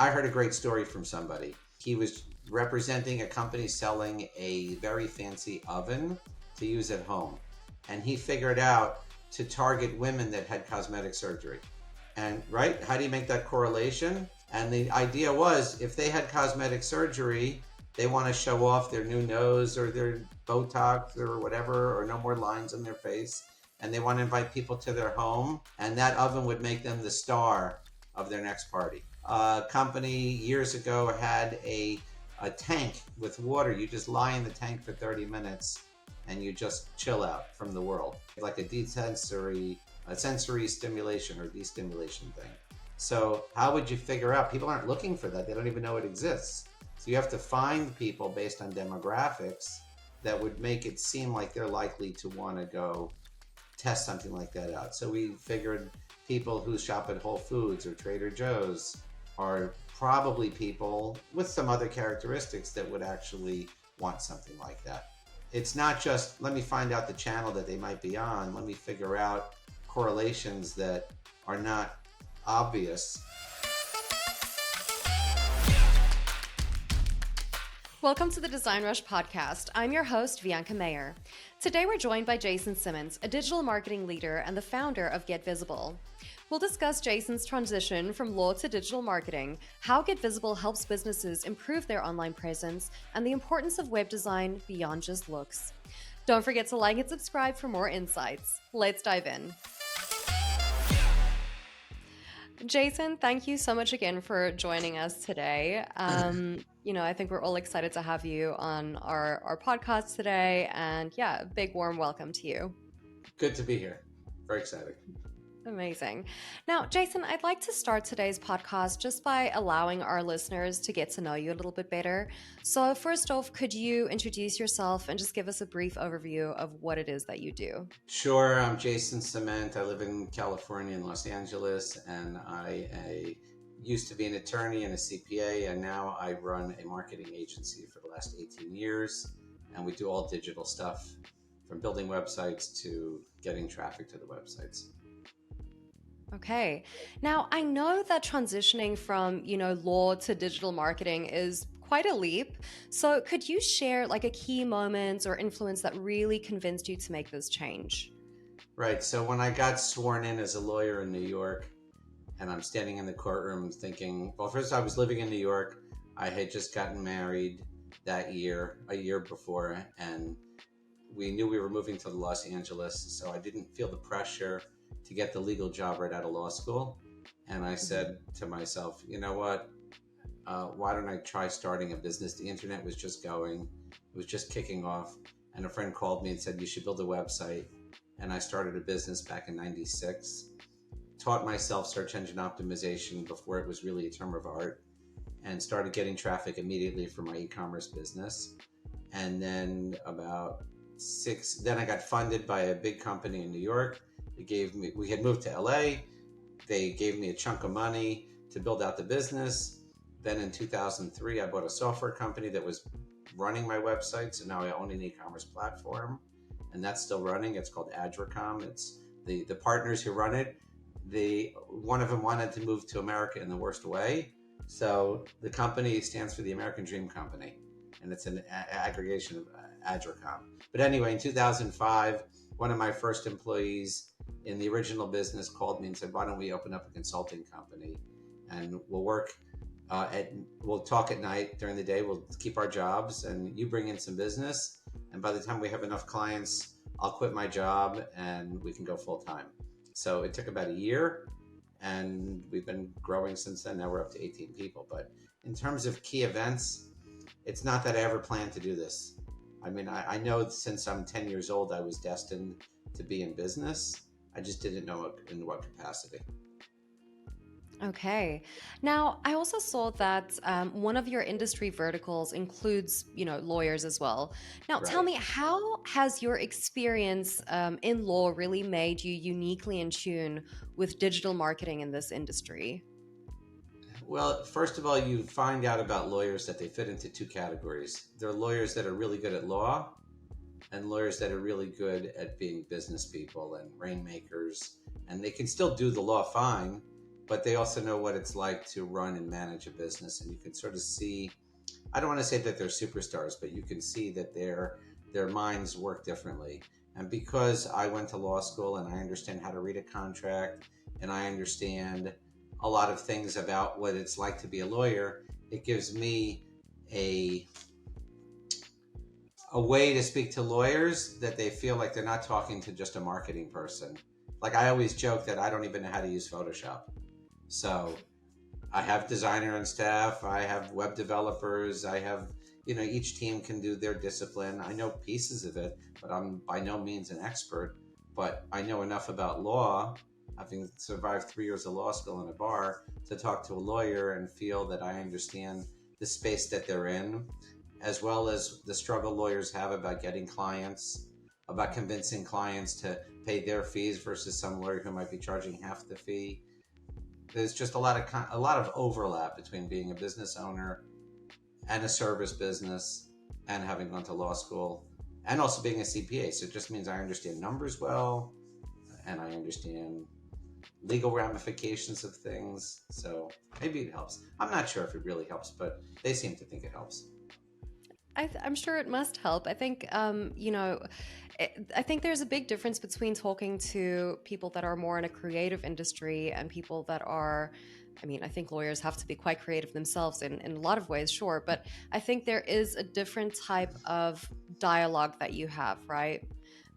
I heard a great story from somebody. He was representing a company selling a very fancy oven to use at home. And he figured out to target women that had cosmetic surgery. And right, how do you make that correlation? And the idea was if they had cosmetic surgery, they want to show off their new nose or their Botox or whatever, or no more lines on their face. And they want to invite people to their home. And that oven would make them the star of their next party. A company years ago had a tank with water. You just lie in the tank for 30 minutes and you just chill out from the world. Like a sensory stimulation or destimulation thing. So how would you figure out? People aren't looking for that. They don't even know it exists. So you have to find people based on demographics that would make it seem like they're likely to want to go test something like that out. So we figured people who shop at Whole Foods or Trader Joe's are probably people with some other characteristics that would actually want something like that. It's not just, let me find out the channel that they might be on. Let me figure out correlations that are not obvious. Welcome to the DesignRush podcast. I'm your host, Bianca Mayer. Today we're joined by Jason Simmons, a digital marketing leader and the founder of Get Visible. We'll discuss Jason's transition from law to digital marketing, how Get Visible helps businesses improve their online presence, and the importance of web design beyond just looks. Don't forget to like and subscribe for more insights. Let's dive in. Jason, thank you so much again for joining us today. I think we're all excited to have you on our podcast today. And yeah, a big warm welcome to you. Good to be here. Very exciting. Amazing. Now, Jason, I'd like to start today's podcast just by allowing our listeners to get to know you a little bit better. So first off, could you introduce yourself and just give us a brief overview of what it is that you do? Sure. I'm Jason Cement. I live in California in Los Angeles, and I used to be an attorney and a CPA, and now I run a marketing agency for the last 18 years, and we do all digital stuff from building websites to getting traffic to the websites. Okay. Now, I know that transitioning from, law to digital marketing is quite a leap. So could you share like a key moment or influence that really convinced you to make this change? Right. So when I got sworn in as a lawyer in New York, and I'm standing in the courtroom thinking, well, first I was living in New York. I had just gotten married that year, a year before, and we knew we were moving to Los Angeles. So I didn't feel the pressure to get the legal job right out of law school. And I said to myself, you know what, why don't I try starting a business? The internet was just going, it was just kicking off. And a friend called me and said, you should build a website. And I started a business back in 96, taught myself search engine optimization before it was really a term of art, and started getting traffic immediately for my e-commerce business. And then then I got funded by a big company in New York. We had moved to LA. They gave me a chunk of money to build out the business. Then in 2003, I bought a software company that was running my website. So now I own an e-commerce platform, and that's still running. It's called Adricom. It's the partners who run it. One of them wanted to move to America in the worst way. So the company stands for the American Dream Company, and it's an aggregation of Adricom. But anyway, in 2005, one of my first employees in the original business called me and said, why don't we open up a consulting company, and we'll talk at night. During the day, we'll keep our jobs and you bring in some business. And by the time we have enough clients, I'll quit my job and we can go full time. So it took about a year, and we've been growing since then. Now we're up to 18 people. But in terms of key events, it's not that I ever planned to do this. I mean, I know since I'm 10 years old, I was destined to be in business. I just didn't know in what capacity. Okay. Now, I also saw that one of your industry verticals includes, lawyers as well. Now, Tell me, how has your experience in law really made you uniquely in tune with digital marketing in this industry? Well, first of all, you find out about lawyers that they fit into two categories. There are lawyers that are really good at law, and lawyers that are really good at being business people and rainmakers, and they can still do the law fine, but they also know what it's like to run and manage a business. And you can sort of see, I don't want to say that they're superstars, but you can see that their minds work differently. And because I went to law school and I understand how to read a contract and I understand a lot of things about what it's like to be a lawyer, it gives me a way to speak to lawyers that they feel like they're not talking to just a marketing person. Like I always joke that I don't even know how to use Photoshop. So I have designer on staff, I have web developers, I have, each team can do their discipline. I know pieces of it, but I'm by no means an expert, but I know enough about law, having survived 3 years of law school in a bar, to talk to a lawyer and feel that I understand the space that they're in, as well as the struggle lawyers have about getting clients, about convincing clients to pay their fees versus some lawyer who might be charging half the fee. There's just a lot of overlap between being a business owner and a service business and having gone to law school and also being a CPA. So it just means I understand numbers well and I understand legal ramifications of things. So maybe it helps. I'm not sure if it really helps, but they seem to think it helps. I'm sure it must help. I think, I think there's a big difference between talking to people that are more in a creative industry and people that are, I think lawyers have to be quite creative themselves in a lot of ways, sure. But I think there is a different type of dialogue that you have, right?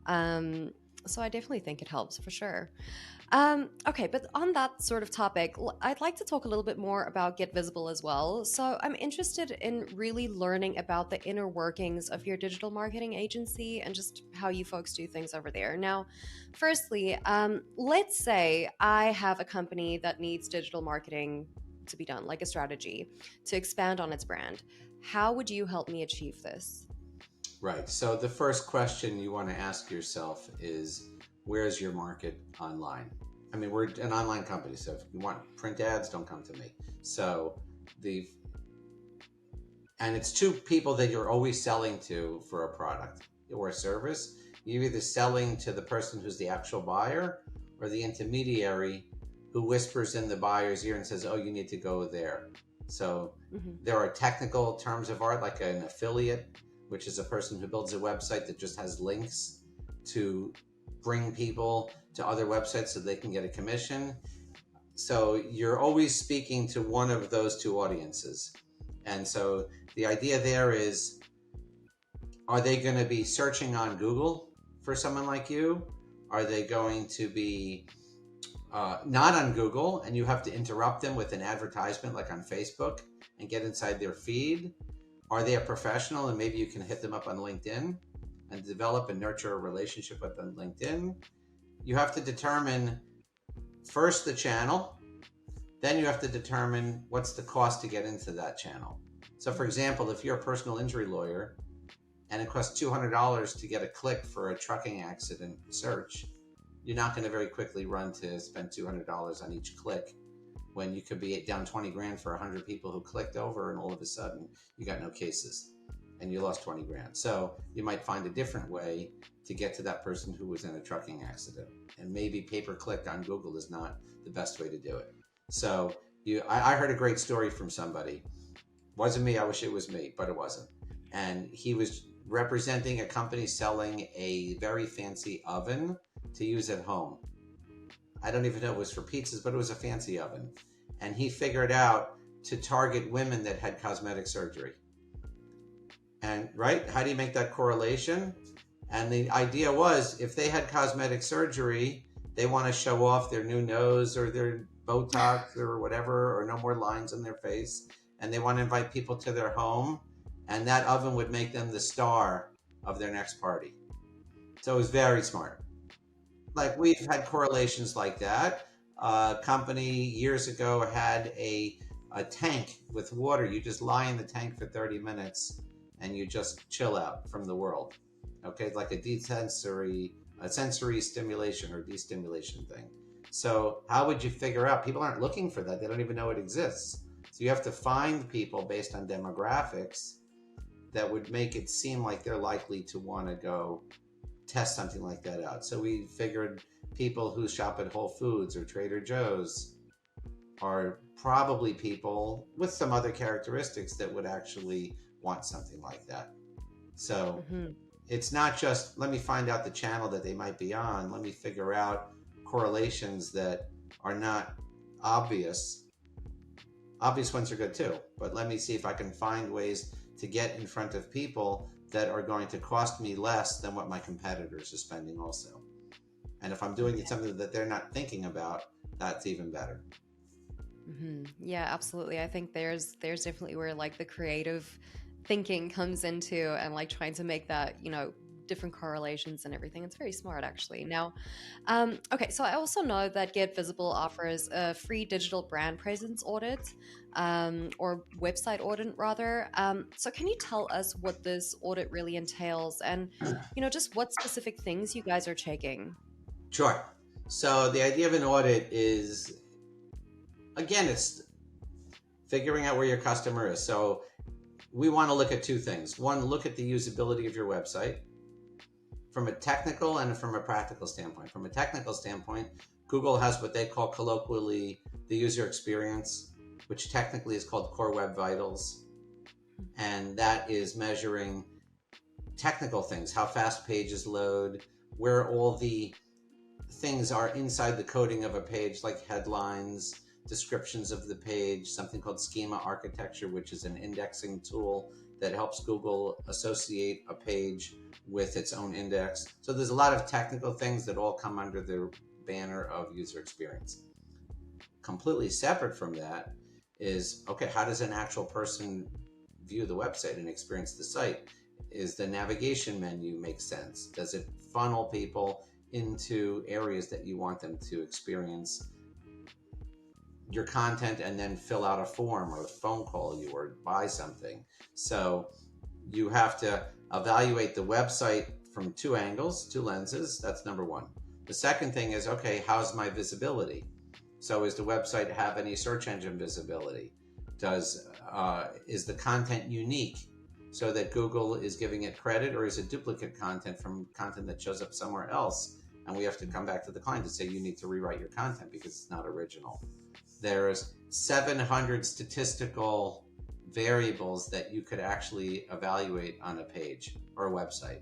So I definitely think it helps for sure. Okay, but on that sort of topic, I'd like to talk a little bit more about Get Visible as well. So I'm interested in really learning about the inner workings of your digital marketing agency and just how you folks do things over there. Now, firstly, let's say I have a company that needs digital marketing to be done, like a strategy, to expand on its brand. How would you help me achieve this? Right. So the first question you want to ask yourself is, where's your market online? We're an online company, so if you want print ads, don't come to me. And it's two people that you're always selling to for a product or a service. You're either selling to the person who's the actual buyer or the intermediary who whispers in the buyer's ear and says, oh, you need to go there. So there are technical terms of art, like an affiliate, which is a person who builds a website that just has links to bring people to other websites so they can get a commission. So you're always speaking to one of those two audiences. And so the idea there is, are they going to be searching on Google for someone like you? Are they going to be not on Google and you have to interrupt them with an advertisement like on Facebook and get inside their feed? Are they a professional and maybe you can hit them up on LinkedIn and develop and nurture a relationship with them on LinkedIn? You have to determine first the channel, then you have to determine what's the cost to get into that channel. So for example, if you're a personal injury lawyer and it costs $200 to get a click for a trucking accident search, you're not going to very quickly run to spend $200 on each click when you could be down 20 grand for 100 people who clicked over and all of a sudden you got no cases and you lost 20 grand. So you might find a different way to get to that person who was in a trucking accident. And maybe pay-per-click on Google is not the best way to do it. So I heard a great story from somebody. Wasn't me, I wish it was me, but it wasn't. And he was representing a company selling a very fancy oven to use at home. I don't even know if it was for pizzas, but it was a fancy oven. And he figured out to target women that had cosmetic surgery. And right, how do you make that correlation? And the idea was, if they had cosmetic surgery, they want to show off their new nose or their Botox or whatever, or no more lines on their face. And they want to invite people to their home. And that oven would make them the star of their next party. So it was very smart. Like we've had correlations like that. A company years ago had a tank with water. You just lie in the tank for 30 minutes and you just chill out from the world. Okay, it's like a sensory stimulation or destimulation thing. So how would you figure out? People aren't looking for that. They don't even know it exists. So you have to find people based on demographics that would make it seem like they're likely to want to go test something like that out. So we figured people who shop at Whole Foods or Trader Joe's, are probably people with some other characteristics that would actually want something like that. So it's not just, let me find out the channel that they might be on. Let me figure out correlations that are not obvious. Obvious ones are good too, but let me see if I can find ways to get in front of people that are going to cost me less than what my competitors are spending also. And if I'm doing it something that they're not thinking about, that's even better. Yeah, absolutely. I think there's definitely where like the creative thinking comes into, and like trying to make that, different correlations and everything. It's very smart, actually. Now, okay, so I also know that Get Visible offers a free digital brand presence audit, or website audit rather. So can you tell us what this audit really entails, and just what specific things you guys are checking? Sure. So the idea of an audit is, again, it's figuring out where your customer is. So we want to look at two things. One, look at the usability of your website from a technical and from a practical standpoint. From a technical standpoint, Google has what they call colloquially the user experience, which technically is called Core Web Vitals. And that is measuring technical things, how fast pages load, where all the things are inside the coding of a page, like headlines, descriptions of the page, something called schema architecture, which is an indexing tool that helps Google associate a page with its own index. So there's a lot of technical things that all come under the banner of user experience. Completely separate from that is, okay, how does an actual person view the website and experience the site? Is the navigation menu make sense? Does it funnel people into areas that you want them to experience your content and then fill out a form or phone call you or buy something? So you have to evaluate the website from two angles, two lenses. That's number one. The second thing is, okay, how's my visibility? So is the website have any search engine visibility? Is the content unique so that Google is giving it credit, or is it duplicate content from content that shows up somewhere else? And we have to come back to the client to say, you need to rewrite your content because it's not original. There's 700 statistical variables that you could actually evaluate on a page or a website.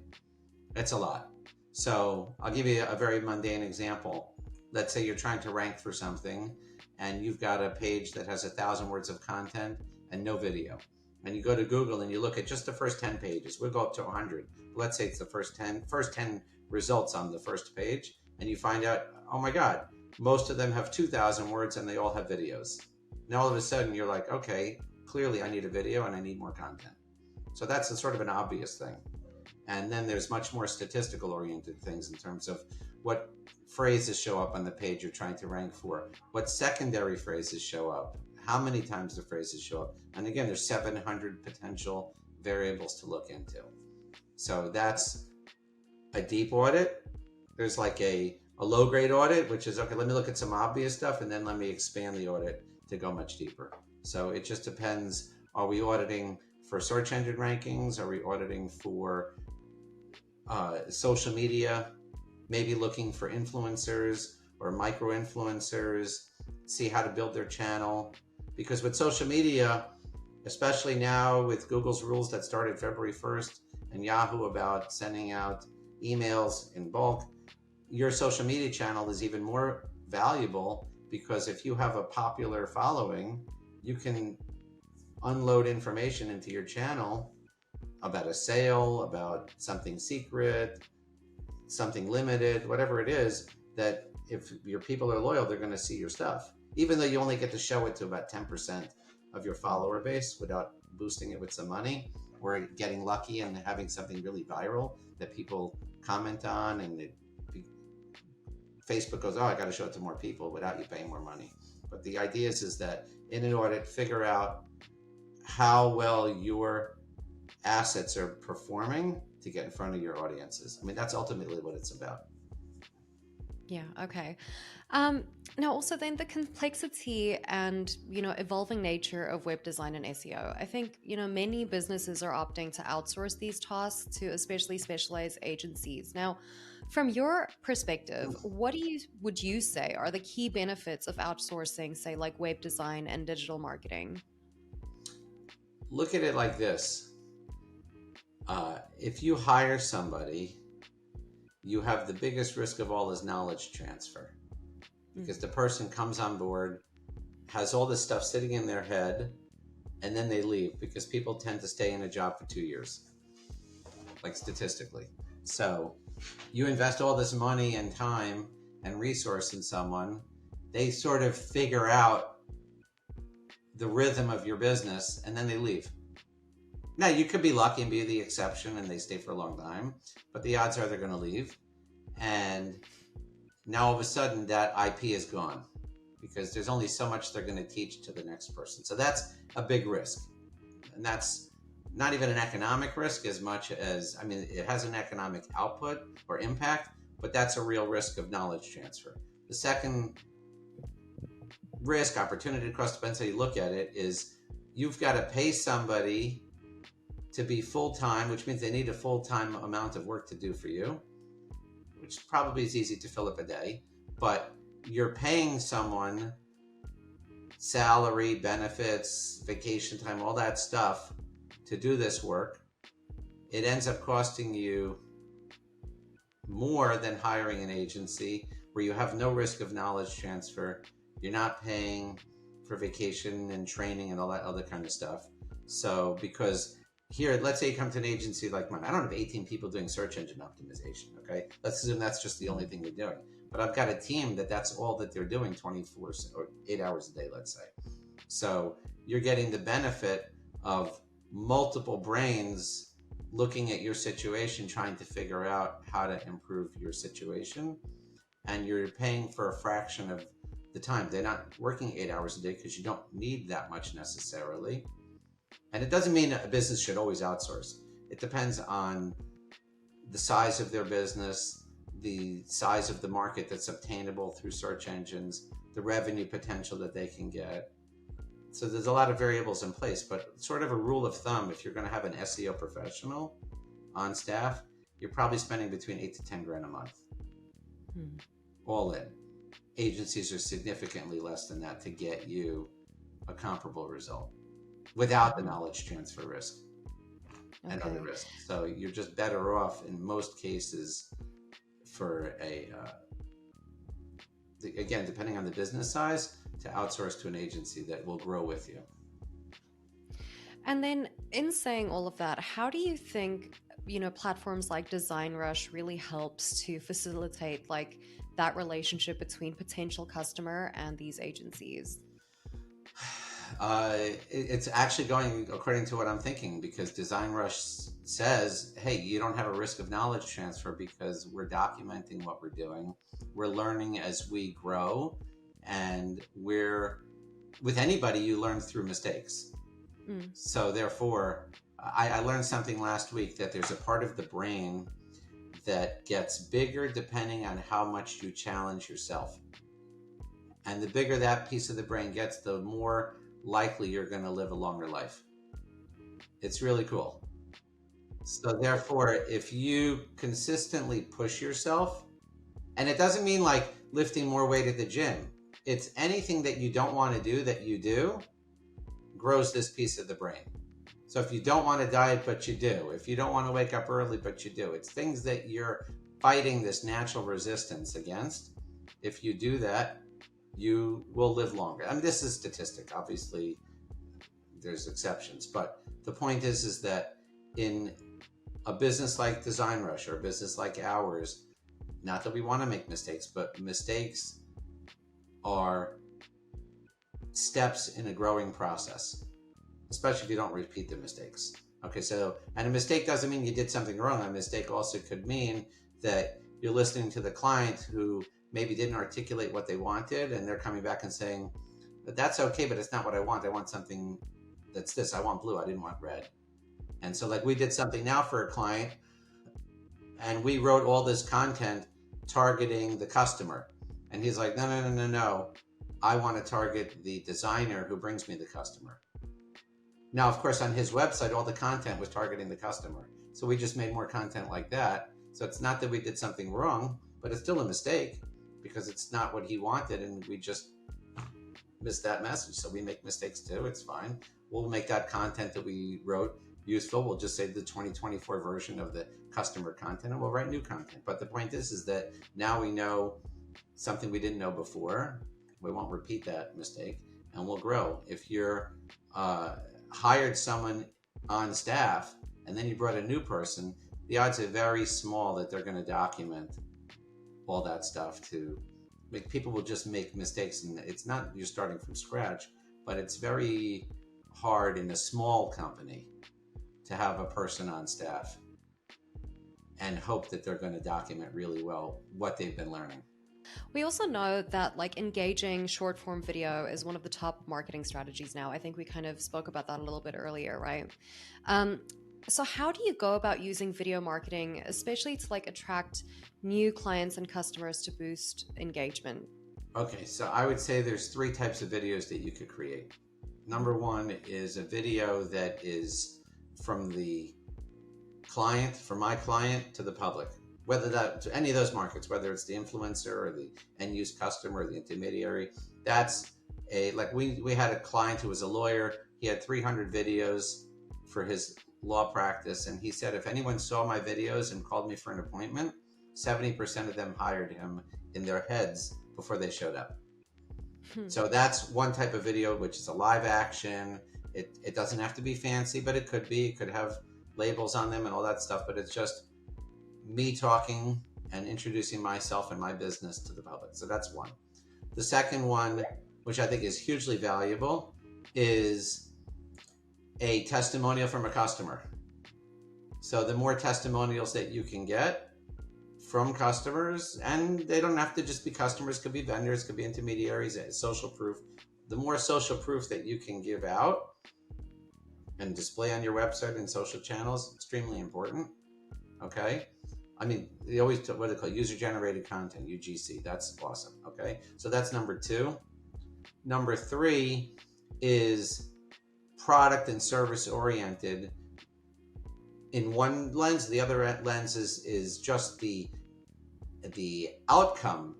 It's a lot. So I'll give you a very mundane example. Let's say you're trying to rank for something and you've got a page that has 1,000 words of content and no video. And you go to Google and you look at just the first 10 pages. We'll go up to 100. Let's say it's the first 10 results on the first page. And you find out, oh my God, most of them have 2,000 words and they all have videos. Now all of a sudden you're like, okay, clearly I need a video and I need more content. So that's a sort of an obvious thing. And then there's much more statistical oriented things in terms of what phrases show up on the page you're trying to rank for, what secondary phrases show up, how many times the phrases show up. And again, there's 700 potential variables to look into. So that's a deep audit. There's like a low grade audit, which is, okay, let me look at some obvious stuff and then let me expand the audit to go much deeper. So it just depends. Are we auditing for search engine rankings? Are we auditing for social media? Maybe looking for influencers or micro influencers, see how to build their channel. Because with social media, especially now with Google's rules that started February 1st and Yahoo about sending out emails in bulk, your social media channel is even more valuable, because if you have a popular following, you can unload information into your channel about a sale, about something secret, something limited, whatever it is, that if your people are loyal, they're going to see your stuff. Even though you only get to show it to about 10% of your follower base without boosting it with some money, or getting lucky and having something really viral that people comment on, and Facebook goes, oh, I got to show it to more people without you paying more money. But the idea is that in an audit, figure out how well your assets are performing to get in front of your audiences. I mean, that's ultimately what it's about. Yeah, okay. Now also then the complexity and, evolving nature of web design and SEO. I think, many businesses are opting to outsource these tasks to especially specialized agencies. Now, From your perspective, would you say are the key benefits of outsourcing, say like web design and digital marketing? Look at it like this. If you hire somebody, you have the biggest risk of all is knowledge transfer, because the person comes on board, has all this stuff sitting in their head, and then they leave, because people tend to stay in a job for 2 years, like statistically. So you invest all this money and time and resource in someone, they sort of figure out the rhythm of your business, and then they leave. Now, you could be lucky and be the exception and they stay for a long time, but the odds are they're going to leave. And now all of a sudden that IP is gone, because there's only so much they're going to teach to the next person. So that's a big risk. And that's not even an economic risk as much as, I mean, it has an economic output or impact, but that's a real risk of knowledge transfer. The second risk, opportunity across depends how you look at it, is you've got to pay somebody to be full-time, which means they need a full-time amount of work to do for you, which probably is easy to fill up a day, but you're paying someone salary, benefits, vacation time, all that stuff to do this work. It ends up costing you more than hiring an agency where you have no risk of knowledge transfer. You're not paying for vacation and training and all that other kind of stuff. So because here, let's say you come to an agency like mine. I don't have 18 people doing search engine optimization, okay? Let's assume that's just the only thing they're doing. But I've got a team that's all that they're doing 24 or 8 hours a day, let's say. So you're getting the benefit of multiple brains looking at your situation, trying to figure out how to improve your situation. And you're paying for a fraction of the time. They're not working 8 hours a day because you don't need that much necessarily. And it doesn't mean a business should always outsource. It depends on the size of their business, the size of the market that's obtainable through search engines, the revenue potential that they can get. So there's a lot of variables in place, but sort of a rule of thumb, if you're going to have an SEO professional on staff, you're probably spending between 8 to 10 grand a month, all in. Agencies are significantly less than that to get you a comparable result without the knowledge transfer risk and other risks. So you're just better off in most cases for again, depending on the business size, to outsource to an agency that will grow with you. And then in saying all of that, how do you think, platforms like DesignRush really helps to facilitate like that relationship between potential customer and these agencies? It's actually going according to what I'm thinking, because DesignRush says, hey, you don't have a risk of knowledge transfer because we're documenting what we're doing. We're learning as we grow, and with anybody, you learn through mistakes. So therefore, I learned something last week, that there's a part of the brain that gets bigger depending on how much you challenge yourself. And the bigger that piece of the brain gets, the more likely you're going to live a longer life. It's really cool. So therefore, if you consistently push yourself, and it doesn't mean like lifting more weight at the gym, it's anything that you don't want to do that you do grows this piece of the brain. So if you don't want to diet, but you do, if you don't want to wake up early, but you do, it's things that you're fighting this natural resistance against. If you do that, you will live longer. I mean, this is statistic. Obviously, there's exceptions, but the point is that in a business like DesignRush or a business like ours, not that we want to make mistakes, but mistakes are steps in a growing process, especially if you don't repeat the mistakes. Okay, so, and a mistake doesn't mean you did something wrong. A mistake also could mean that you're listening to the client who maybe didn't articulate what they wanted, and they're coming back and saying, but that's okay, but it's not what I want. I want something that's this. I want blue. I didn't want red. And so like we did something now for a client, and we wrote all this content targeting the customer. And he's like, no. I want to target the designer who brings me the customer. Now, of course, on his website, all the content was targeting the customer. So we just made more content like that. So it's not that we did something wrong, but it's still a mistake because it's not what he wanted, and we just missed that message. So we make mistakes too. It's fine. We'll make that content that we wrote useful. We'll just say the 2024 version of the customer content, and we'll write new content. But the point is that now we know something we didn't know before. We won't repeat that mistake, and we'll grow. If you're hired someone on staff and then you brought a new person, the odds are very small that they're going to document all that stuff. To make people will just make mistakes, and it's not you're starting from scratch, but it's very hard in a small company to have a person on staff and hope that they're going to document really well what they've been learning. We also know that like engaging short form video is one of the top marketing strategies now. I think we kind of spoke about that a little bit earlier, right? So how do you go about using video marketing, especially to like attract new clients and customers to boost engagement? Okay, so I would say there's 3 types of videos that you could create. Number 1 is a video that is from the client, from my client to the public, whether that to any of those markets, whether it's the influencer or the end use customer or the intermediary. That's like we had a client who was a lawyer. He had 300 videos for his law practice, and he said if anyone saw my videos and called me for an appointment, 70% of them hired him in their heads before they showed up. So that's one type of video, which is a live action. It doesn't have to be fancy, but it could be. It could have labels on them and all that stuff, but it's just me talking and introducing myself and my business to the public. So that's one. The second one, which I think is hugely valuable, is a testimonial from a customer. So the more testimonials that you can get from customers, and they don't have to just be customers, could be vendors, could be intermediaries, social proof. The more social proof that you can give out and display on your website and social channels, extremely important. Okay. I mean, they always what they call user-generated content, UGC. That's awesome. Okay, so that's number 2. Number 3 is product and service oriented. In one lens, the other lens is just the outcome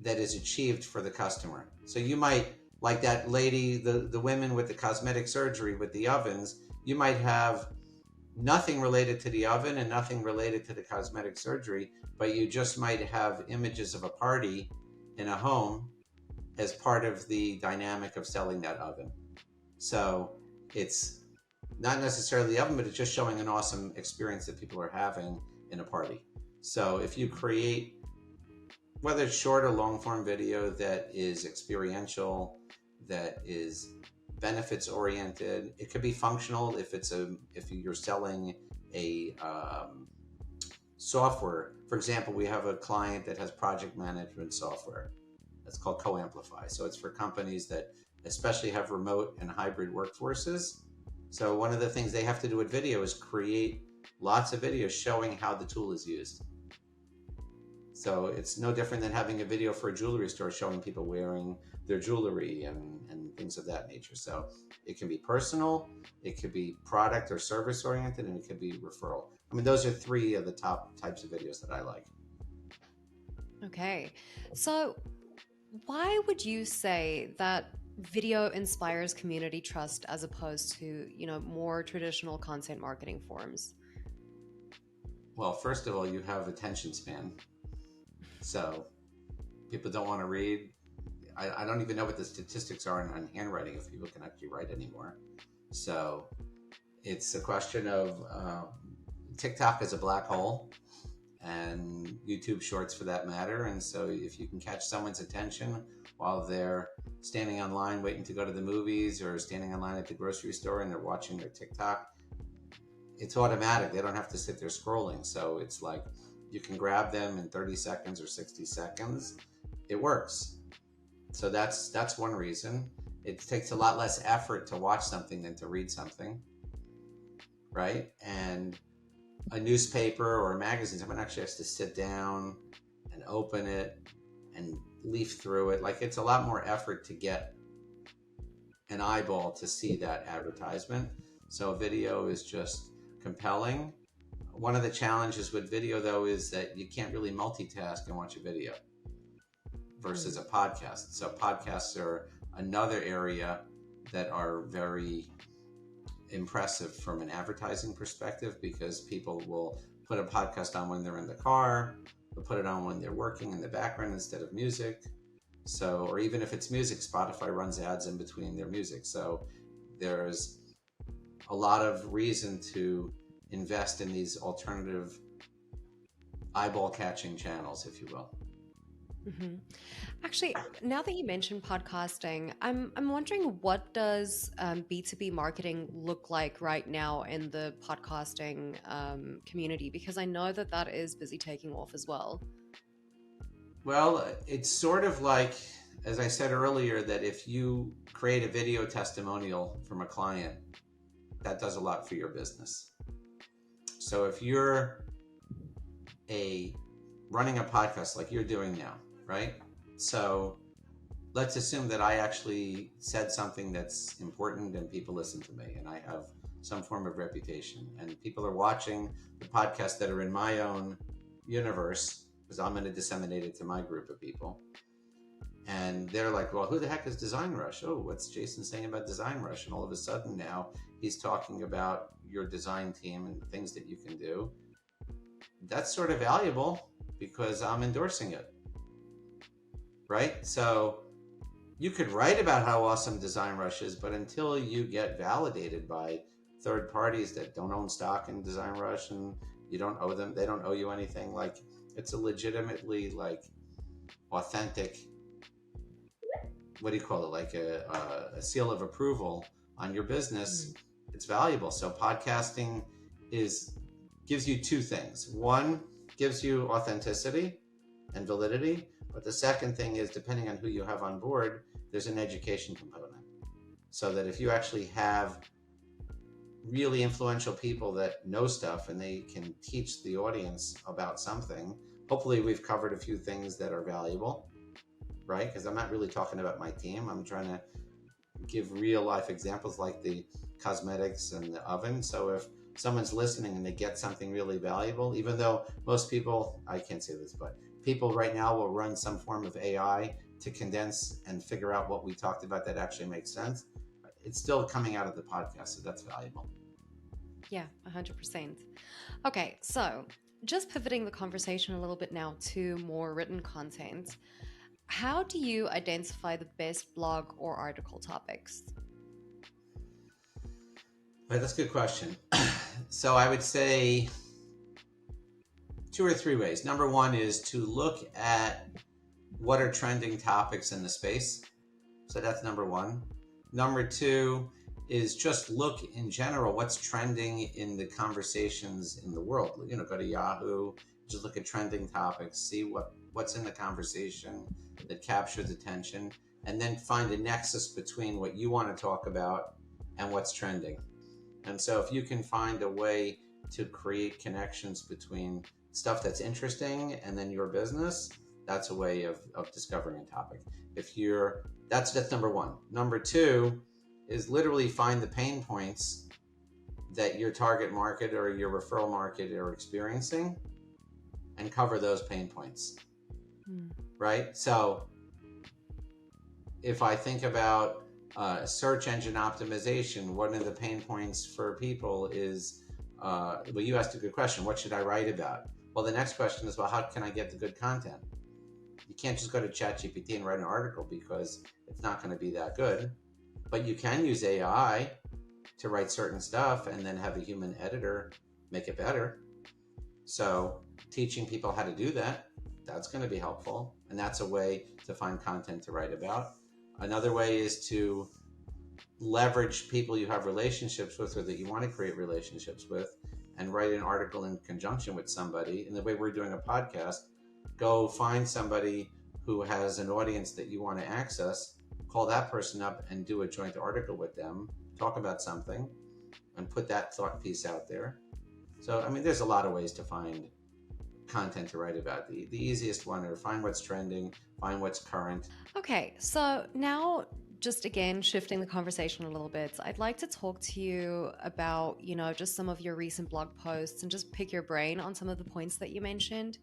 that is achieved for the customer. So you might, like that lady, the women with the cosmetic surgery with the ovens, you might have nothing related to the oven and nothing related to the cosmetic surgery, but you just might have images of a party in a home as part of the dynamic of selling that oven. So it's not necessarily the oven, but it's just showing an awesome experience that people are having in a party. So if you create, whether it's short or long form video that is experiential, that is benefits oriented, it could be functional if you're selling a software. For example, we have a client that has project management software that's called Co-Amplify. So it's for companies that especially have remote and hybrid workforces. So one of the things they have to do with video is create lots of videos showing how the tool is used. So it's no different than having a video for a jewelry store showing people wearing their jewelry and things of that nature. So it can be personal, it could be product or service oriented, and it could be referral. I mean, those are 3 of the top types of videos that I like. Okay. So why would you say that video inspires community trust as opposed to, more traditional content marketing forms? Well, first of all, you have attention span. So people don't want to read. I don't even know what the statistics are on handwriting, if people can actually write anymore. So it's a question of TikTok is a black hole, and YouTube Shorts for that matter. And so if you can catch someone's attention while they're standing online waiting to go to the movies or standing online at the grocery store and they're watching their TikTok, it's automatic. They don't have to sit there scrolling. So it's like you can grab them in 30 seconds or 60 seconds. It works. So that's one reason. It takes a lot less effort to watch something than to read something, right? And a newspaper or a magazine, someone actually has to sit down and open it and leaf through it. Like, it's a lot more effort to get an eyeball to see that advertisement. So video is just compelling. One of the challenges with video, though, is that you can't really multitask and watch a video versus a podcast. So podcasts are another area that are very impressive from an advertising perspective, because people will put a podcast on when they're in the car, they'll put it on when they're working in the background instead of music. So, or even if it's music, Spotify runs ads in between their music. So there's a lot of reason to invest in these alternative eyeball catching channels, if you will. Mm-hmm. Actually, now that you mentioned podcasting, I'm wondering, what does B2B marketing look like right now in the podcasting community? Because I know that that is busy taking off as well. Well, it's sort of like, as I said earlier, that if you create a video testimonial from a client, that does a lot for your business. So if you're running a podcast like you're doing now, right? So let's assume that I actually said something that's important and people listen to me and I have some form of reputation, and people are watching the podcasts that are in my own universe, because I'm going to disseminate it to my group of people. And they're like, well, who the heck is DesignRush? Oh, what's Jason saying about DesignRush? And all of a sudden now he's talking about your design team and things that you can do. That's sort of valuable because I'm endorsing it, right? So you could write about how awesome DesignRush is, but until you get validated by third parties that don't own stock in DesignRush and you don't owe them, they don't owe you anything, like it's a legitimately like authentic, what do you call it, like a seal of approval on your business, it's valuable. So podcasting gives you two things. One, gives you authenticity and validity, but the second thing is, depending on who you have on board, there's an education component. So that if you actually have really influential people that know stuff and they can teach the audience about something, hopefully we've covered a few things that are valuable, right? Because I'm not really talking about my team. I'm trying to give real life examples like the cosmetics and the oven. So if someone's listening and they get something really valuable, even though most people, I can't say this, but people right now will run some form of AI to condense and figure out what we talked about that actually makes sense, it's still coming out of the podcast. So that's valuable. Yeah, 100%. Okay, so just pivoting the conversation a little bit now to more written content. How do you identify the best blog or article topics? Right, that's a good question. So I would say 2 or 3 ways. Number one is to look at what are trending topics in the space. So that's number one. Number two is just look in general what's trending in the conversations in the world. You know, go to Yahoo, just look at trending topics, see what's in the conversation that captures attention, and then find a nexus between what you want to talk about and what's trending. And so if you can find a way to create connections between stuff that's interesting and then your business, that's a way of discovering a topic. That's number one. Number two is literally find the pain points that your target market or your referral market are experiencing and cover those pain points. Right? So if I think about search engine optimization, one of the pain points for people is, well, you asked a good question. What should I write about? Well, the next question is, well, how can I get the good content? You can't just go to ChatGPT and write an article because it's not going to be that good. But you can use AI to write certain stuff and then have a human editor make it better. So teaching people how to do that, that's going to be helpful. And that's a way to find content to write about. Another way is to leverage people you have relationships with or that you want to create relationships with and write an article in conjunction with somebody. In the way we're doing a podcast, go find somebody who has an audience that you want to access, call that person up and do a joint article with them, talk about something, and put that thought piece out there. So, I mean, there's a lot of ways to find content to write about. The easiest one are find what's trending, find what's current. Okay, so now just again, shifting the conversation a little bit, I'd like to talk to you about, just some of your recent blog posts and just pick your brain on some of the points that you mentioned.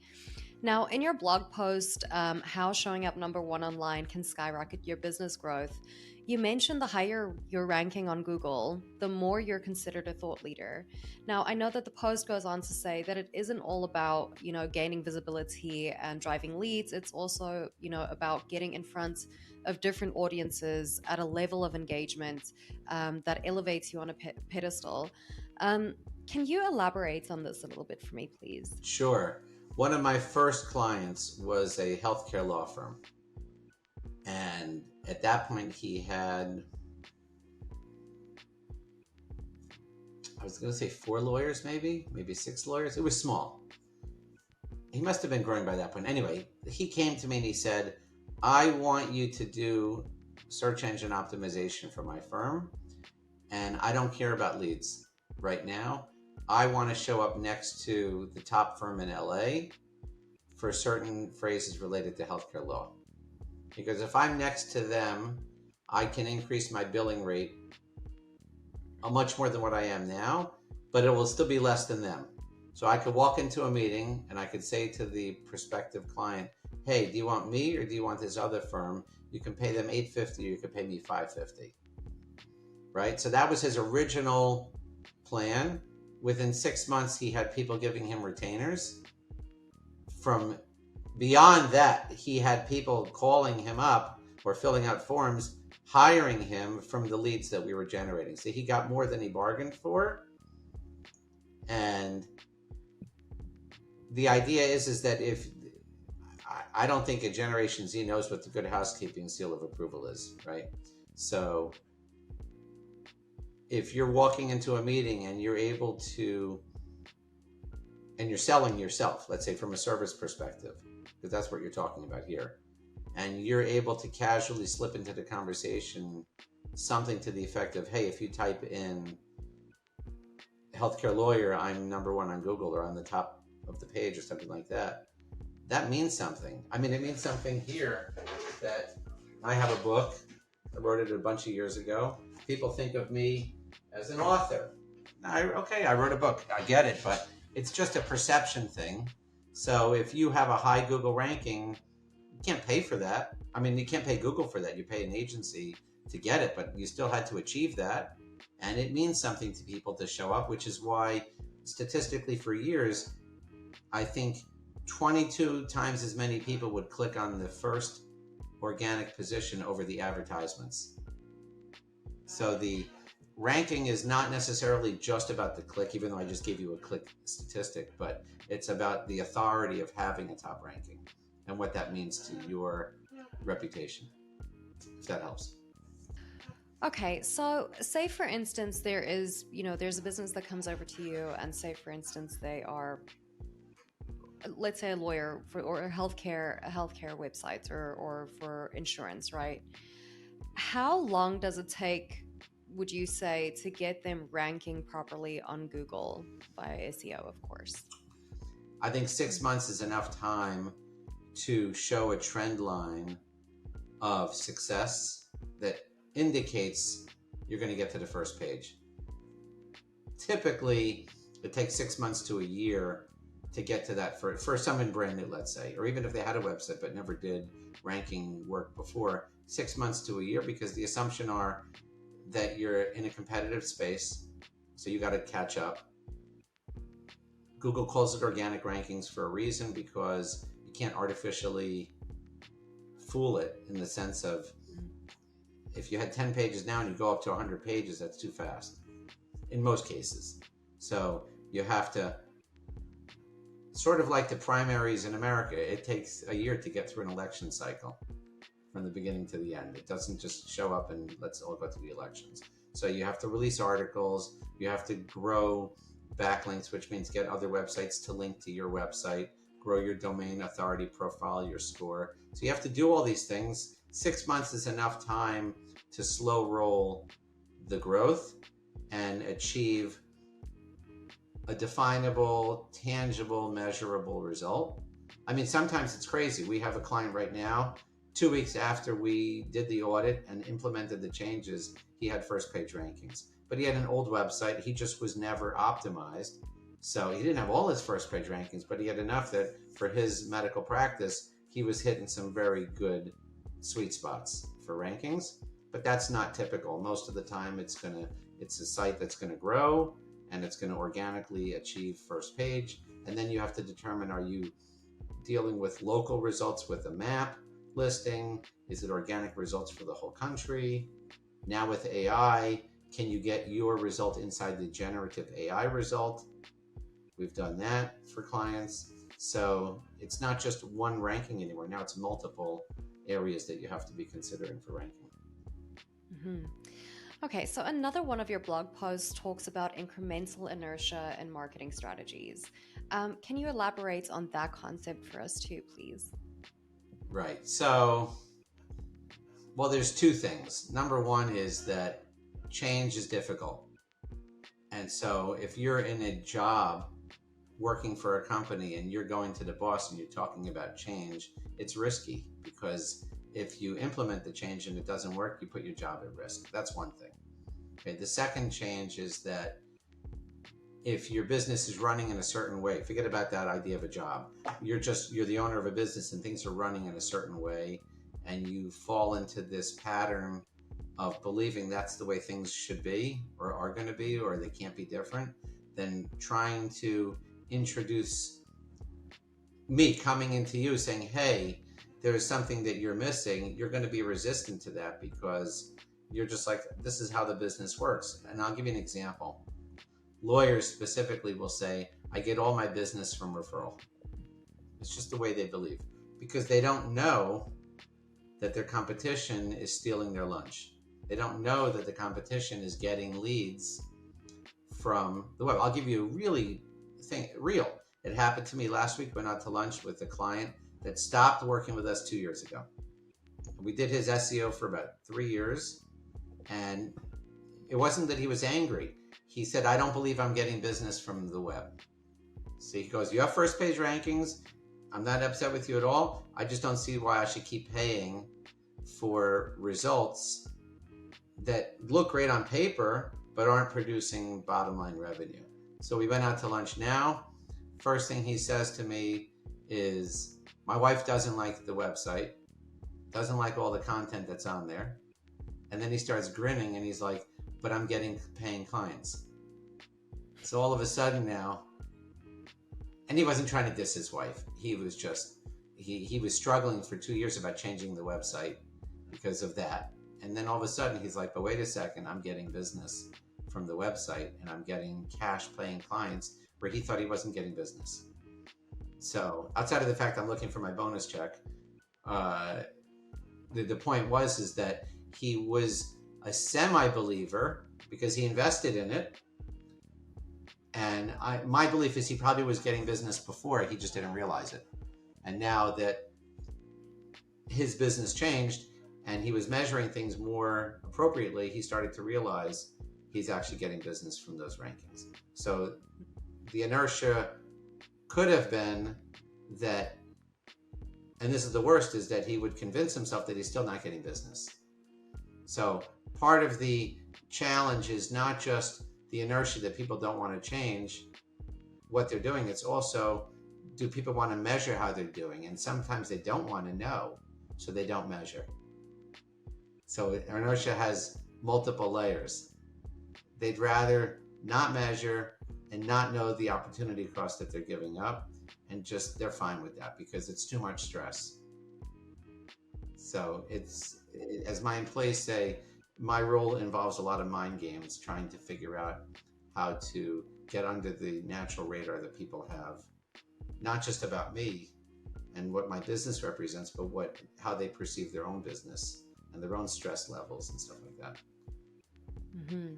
Now, in your blog post, how showing up number one online can skyrocket your business growth, you mentioned the higher your ranking on Google, the more you're considered a thought leader. Now, I know that the post goes on to say that it isn't all about, gaining visibility and driving leads. It's also, about getting in front of different audiences at a level of engagement that elevates you on a pedestal. Can you elaborate on this a little bit for me, please? Sure. One of my first clients was a healthcare law firm. And at that point, he had, I was going to say 4 lawyers, maybe 6 lawyers. It was small. He must have been growing by that point. Anyway, he came to me and he said, I want you to do search engine optimization for my firm. And I don't care about leads right now. I want to show up next to the top firm in LA for certain phrases related to healthcare law. Because if I'm next to them, I can increase my billing rate much more than what I am now, but it will still be less than them. So I could walk into a meeting and I could say to the prospective client, hey, do you want me or do you want this other firm? You can pay them $850 or you can pay me $550. Right? So that was his original plan. Within 6 months, he had people giving him retainers. From beyond that, he had people calling him up or filling out forms, hiring him from the leads that we were generating. So he got more than he bargained for. And the idea is that if I don't think a Generation Z knows what the good housekeeping seal of approval is, right? So if you're walking into a meeting and you're able to, and you're selling yourself, let's say from a service perspective, because that's what you're talking about here, and you're able to casually slip into the conversation something to the effect of, hey, if you type in healthcare lawyer, I'm number one on Google or on the top of the page or something like that, that means something. I mean, it means something here that I have a book. I wrote it a bunch of years ago. People think of me as an author. I wrote a book. I get it, but it's just a perception thing. So if you have a high Google ranking, you can't pay for that. I mean, you can't pay Google for that. You pay an agency to get it, but you still had to achieve that. And it means something to people to show up, which is why statistically for years, I think 22 times as many people would click on the first organic position over the advertisements. So the ranking is not necessarily just about the click, even though I just gave you a click statistic, but it's about the authority of having a top ranking and what that means to your reputation, if that helps. Okay, so say for instance, there's a business that comes over to you and say for instance, they are, let's say a lawyer or a healthcare websites or for insurance, right? How long does it take, would you say, to get them ranking properly on Google via SEO, of course? I think 6 months is enough time to show a trend line of success that indicates you're going to get to the first page. Typically, it takes 6 months to a year to get to that for someone brand new, let's say, or even if they had a website but never did ranking work before, 6 months to a year, because the assumption are that you're in a competitive space, so you got to catch up. Google calls it organic rankings for a reason, because you can't artificially fool it in the sense of, if you had 10 pages now and you go up to 100 pages, that's too fast in most cases. So you have to, sort of like the primaries in America, it takes a year to get through an election cycle from the beginning to the end. It doesn't just show up and let's all go to the elections. So you have to release articles, you have to grow backlinks, which means get other websites to link to your website, grow your domain authority profile, your score. So you have to do all these things. 6 months is enough time to slow roll the growth and achieve a definable, tangible, measurable result. I mean, sometimes it's crazy. We have a client right now, 2 weeks after we did the audit and implemented the changes, he had first page rankings. But he had an old website. He just was never optimized. So he didn't have all his first page rankings, but he had enough that for his medical practice, he was hitting some very good sweet spots for rankings. But that's not typical. Most of the time it's a site that's going to grow and it's going to organically achieve first page. And then you have to determine, are you dealing with local results with a map listing? Is it organic results for the whole country? Now with AI, can you get your result inside the generative AI result? We've done that for clients. So it's not just one ranking anymore. Now it's multiple areas that you have to be considering for ranking. Mm-hmm. Okay, so another one of your blog posts talks about incremental inertia and marketing strategies. Can you elaborate on that concept for us too, please? Right. So, well, there's two things. Number one is that change is difficult. And so if you're in a job working for a company and you're going to the boss and you're talking about change, it's risky, because if you implement the change and it doesn't work, you put your job at risk. That's one thing. Okay. The second change is that if your business is running in a certain way, forget about that idea of a job. You're the owner of a business and things are running in a certain way, and you fall into this pattern of believing that's the way things should be or are going to be, or they can't be different. Then trying to introduce me coming into you saying, hey, there's something that you're missing, you're going to be resistant to that, because you're just like, this is how the business works. And I'll give you an example. Lawyers specifically will say, I get all my business from referral. It's just the way they believe, because they don't know that their competition is stealing their lunch. They don't know that the competition is getting leads from the web. I'll give you a real. It happened to me last week. Went out to lunch with a client that stopped working with us 2 years ago. We did his SEO for about 3 years, and it wasn't that he was angry. He said, I don't believe I'm getting business from the web. So he goes, you have first page rankings. I'm not upset with you at all. I just don't see why I should keep paying for results that look great on paper, but aren't producing bottom line revenue. So we went out to lunch now. First thing he says to me is, my wife doesn't like the website, doesn't like all the content that's on there. And then he starts grinning and he's like, but I'm getting paying clients. So all of a sudden now, and he wasn't trying to diss his wife. He was just, he was struggling for 2 years about changing the website because of that. And then all of a sudden he's like, but wait a second, I'm getting business from the website and I'm getting cash paying clients where he thought he wasn't getting business. So outside of the fact I'm looking for my bonus check, the point is that he was a semi-believer because he invested in it. And my belief is he probably was getting business before, he just didn't realize it. And now that his business changed and he was measuring things more appropriately, he started to realize he's actually getting business from those rankings. So the inertia could have been that, and this is the worst, is that he would convince himself that he's still not getting business. So part of the challenge is not just the inertia that people don't want to change what they're doing. It's also, do people want to measure how they're doing? And sometimes they don't want to know, so they don't measure. So inertia has multiple layers. They'd rather not measure and not know the opportunity cost that they're giving up, and just, they're fine with that because it's too much stress. So it's, as my employees say, my role involves a lot of mind games, trying to figure out how to get under the natural radar that people have, not just about me and what my business represents, but how they perceive their own business and their own stress levels and stuff like that. Mm-hmm.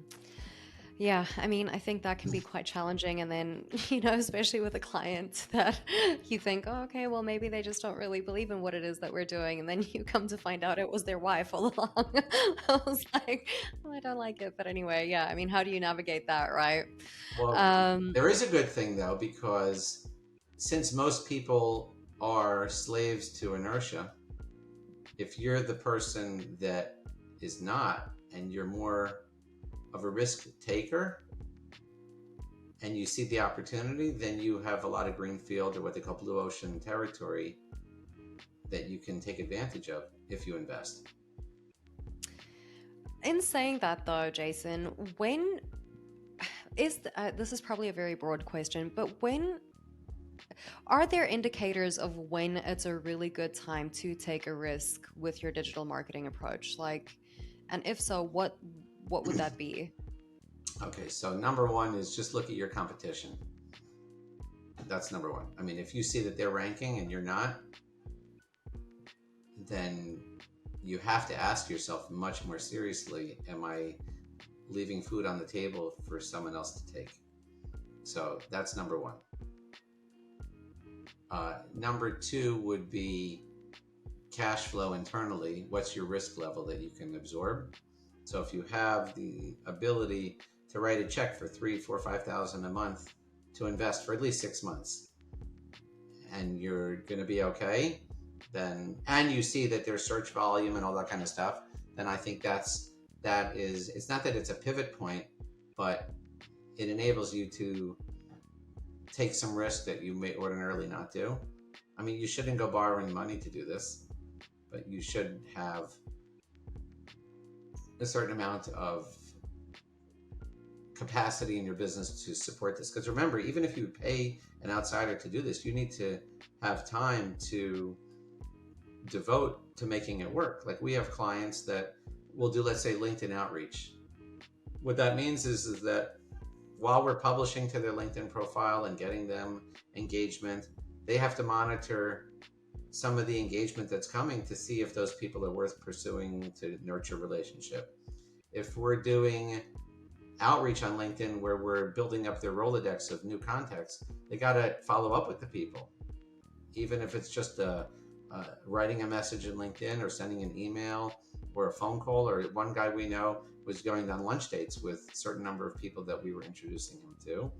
Yeah, I mean, I think that can be quite challenging. And then, especially with a client that you think, oh, okay, well, maybe they just don't really believe in what it is that we're doing. And then you come to find out it was their wife all along. I was like, oh, I don't like it. But anyway, yeah, I mean, how do you navigate that, right? Well, there is a good thing, though, because since most people are slaves to inertia, If you're the person that is not, and you're more of a risk taker, and you see the opportunity, then you have a lot of green field, or what they call blue ocean territory, that you can take advantage of if you invest. In saying that though, Jason, when is this is probably a very broad question, but when are there indicators of when it's a really good time to take a risk with your digital marketing approach? Like, and if so, what would that be? Okay, so number one is just look at your competition. That's number one. I mean, if you see that they're ranking and you're not, then you have to ask yourself much more seriously, am I leaving food on the table for someone else to take? So that's number one. Number two would be cash flow internally. What's your risk level that you can absorb? So if you have the ability to write a check for $3,000, $4,000, $5,000 a month to invest for at least 6 months, and you're going to be okay, then, and you see that there's search volume and all that kind of stuff, then I think that is, it's not that it's a pivot point, but it enables you to take some risk that you may ordinarily not do. I mean, you shouldn't go borrowing money to do this, but you should have a certain amount of capacity in your business to support this. Because remember, even if you pay an outsider to do this, you need to have time to devote to making it work. Like, we have clients that will do, let's say, LinkedIn outreach. What that means is that while we're publishing to their LinkedIn profile and getting them engagement, they have to monitor some of the engagement that's coming to see if those people are worth pursuing to nurture relationship. If we're doing outreach on LinkedIn where we're building up their Rolodex of new contacts, they got to follow up with the people. Even if it's just writing a message in LinkedIn or sending an email or a phone call, or one guy we know was going on lunch dates with a certain number of people that we were introducing him to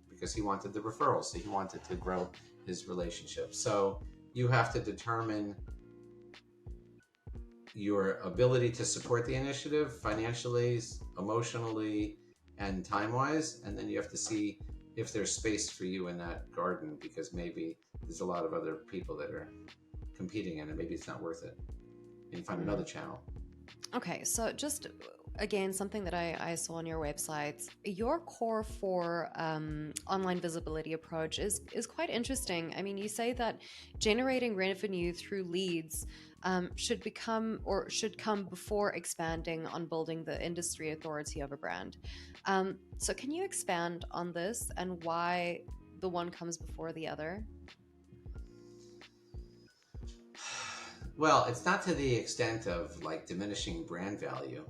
because he wanted the referrals. So he wanted to grow his relationship. So you have to determine your ability to support the initiative financially, emotionally, and time-wise, and then you have to see if there's space for you in that garden, because maybe there's a lot of other people that are competing in it. Maybe it's not worth it. You can find another channel. Okay, so just again, something that I saw on your website, your core for online visibility approach is quite interesting. I mean, you say that generating revenue through leads should come before expanding on building the industry authority of a brand. So can you expand on this and why the one comes before the other? Well, it's not to the extent of like diminishing brand value,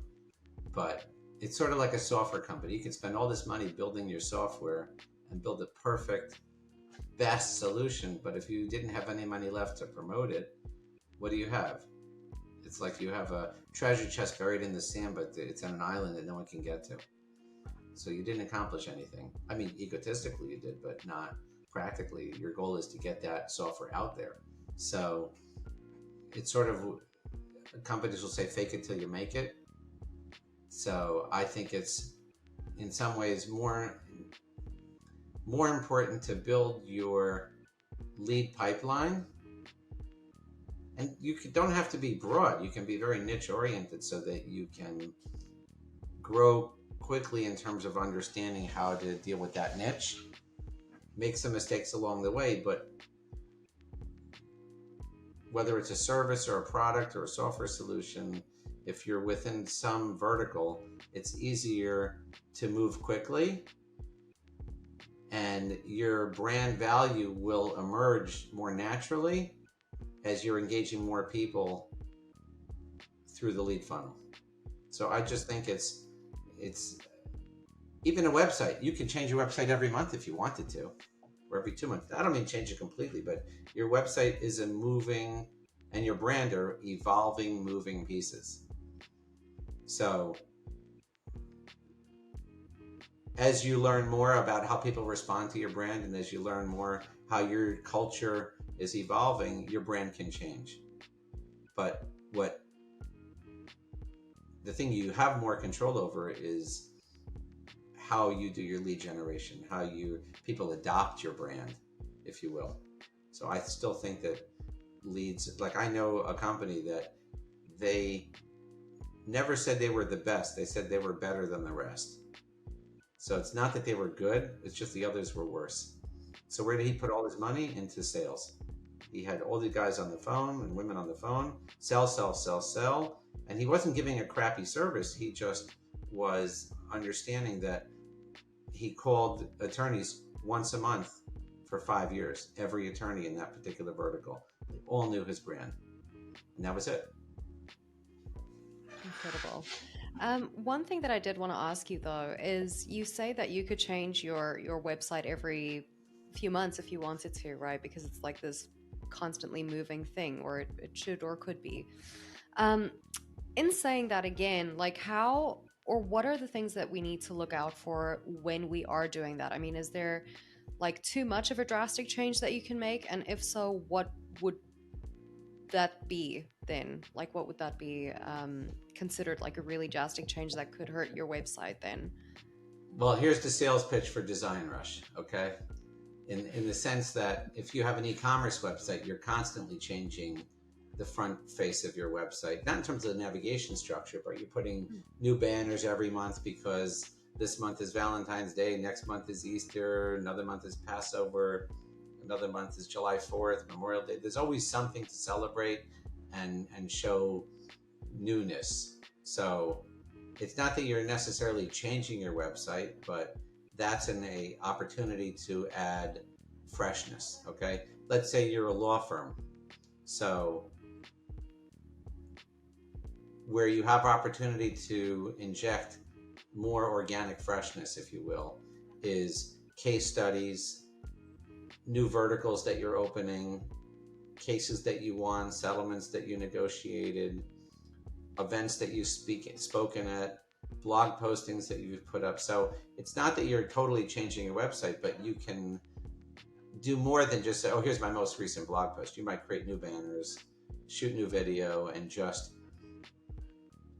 but it's sort of like a software company. You can spend all this money building your software and build a perfect, best solution, but if you didn't have any money left to promote it, what do you have? It's like you have a treasure chest buried in the sand, but it's on an island that no one can get to. So you didn't accomplish anything. I mean, egotistically you did, but not practically. Your goal is to get that software out there. So it's sort of, companies will say, fake it till you make it. So I think it's in some ways more important to build your lead pipeline. And you don't have to be broad. You can be very niche oriented so that you can grow quickly in terms of understanding how to deal with that niche. Make some mistakes along the way, but whether it's a service or a product or a software solution, if you're within some vertical, it's easier to move quickly, and your brand value will emerge more naturally as you're engaging more people through the lead funnel. So I just think it's even a website. You can change your website every month if you wanted to, or every 2 months. I don't mean change it completely, but your website is a moving, and your brand are evolving, moving pieces. So as you learn more about how people respond to your brand, and as you learn more how your culture is evolving, your brand can change. But what the thing you have more control over is how you do your lead generation, how people adopt your brand, if you will. So I still think that leads, like I know a company that they never said they were the best. They said they were better than the rest. So it's not that they were good, it's just the others were worse. So where did he put all his money? Into sales. He had all the guys on the phone and women on the phone, sell, sell, sell, sell. And he wasn't giving a crappy service. He just was understanding that he called attorneys once a month for 5 years, every attorney in that particular vertical. They all knew his brand. And that was it. Incredible. One thing that I did want to ask you though is you say that you could change your website every few months if you wanted to, right? Because it's like this constantly moving thing, or it should or could be. In saying that again, like how or what are the things that we need to look out for when we are doing that? I mean, is there like too much of a drastic change that you can make? And if so, what would that be then? Like, what would that be considered like a really drastic change that could hurt your website then? Well, here's the sales pitch for DesignRush, okay? In the sense that if you have an e-commerce website, you're constantly changing the front face of your website, not in terms of the navigation structure, but you're putting new banners every month because this month is Valentine's Day, next month is Easter, another month is Passover, another month is July 4th, Memorial Day. There's always something to celebrate and show newness. So it's not that you're necessarily changing your website, but that's an opportunity to add freshness, okay? Let's say you're a law firm. So where you have opportunity to inject more organic freshness, if you will, is case studies, new verticals that you're opening, cases that you won, settlements that you negotiated, events that you've spoken at, blog postings that you've put up. So it's not that you're totally changing your website, but you can do more than just say, oh, here's my most recent blog post. You might create new banners, shoot new video, and just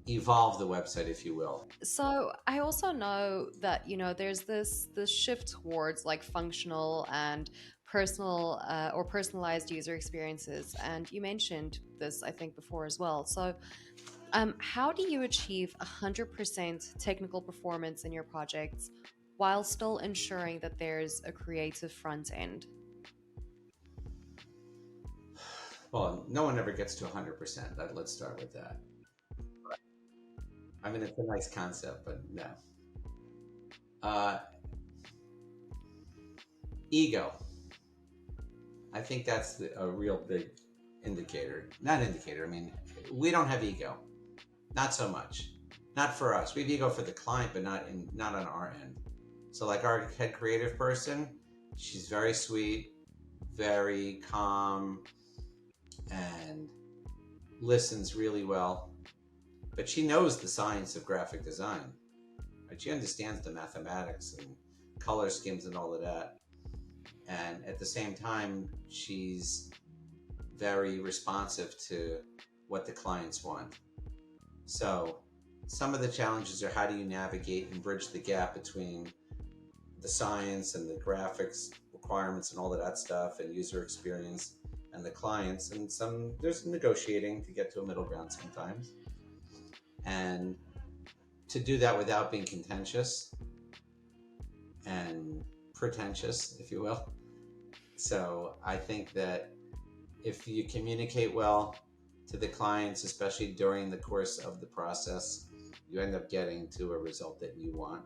evolve the website, if you will. So I also know that, you know, there's this shift towards like functional and personal or personalized user experiences. And you mentioned this, I think, before as well. So how do you achieve 100% technical performance in your projects while still ensuring that there's a creative front end? Well, no one ever gets to 100%. Let's start with that. I mean, it's a nice concept, but no. Ego. I think that's a real big indicator. Not indicator, I mean, we don't have ego. Not so much. Not for us. We have ego for the client, but not on our end. So like our head creative person, she's very sweet, very calm, and listens really well. But she knows the science of graphic design. Right? She understands the mathematics and color schemes and all of that. And at the same time, she's very responsive to what the clients want. So some of the challenges are how do you navigate and bridge the gap between the science and the graphics requirements and all of that stuff and user experience and the clients. And there's negotiating to get to a middle ground sometimes. And to do that without being contentious and pretentious, if you will. So I think that if you communicate well to the clients, especially during the course of the process, you end up getting to a result that you want.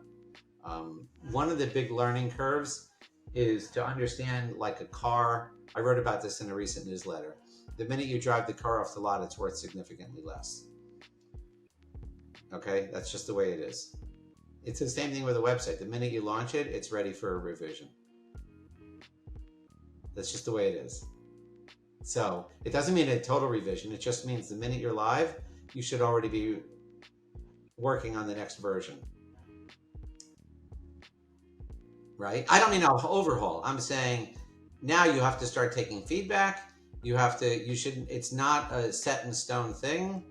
One of the big learning curves is to understand, like a car. I wrote about this in a recent newsletter. The minute you drive the car off the lot, it's worth significantly less. Okay, that's just the way it is. It's the same thing with a website. The minute you launch it, it's ready for a revision. That's just the way it is. So it doesn't mean a total revision. It just means the minute you're live, you should already be working on the next version. Right? I don't mean an overhaul. I'm saying now you have to start taking feedback. it's not a set in stone thing.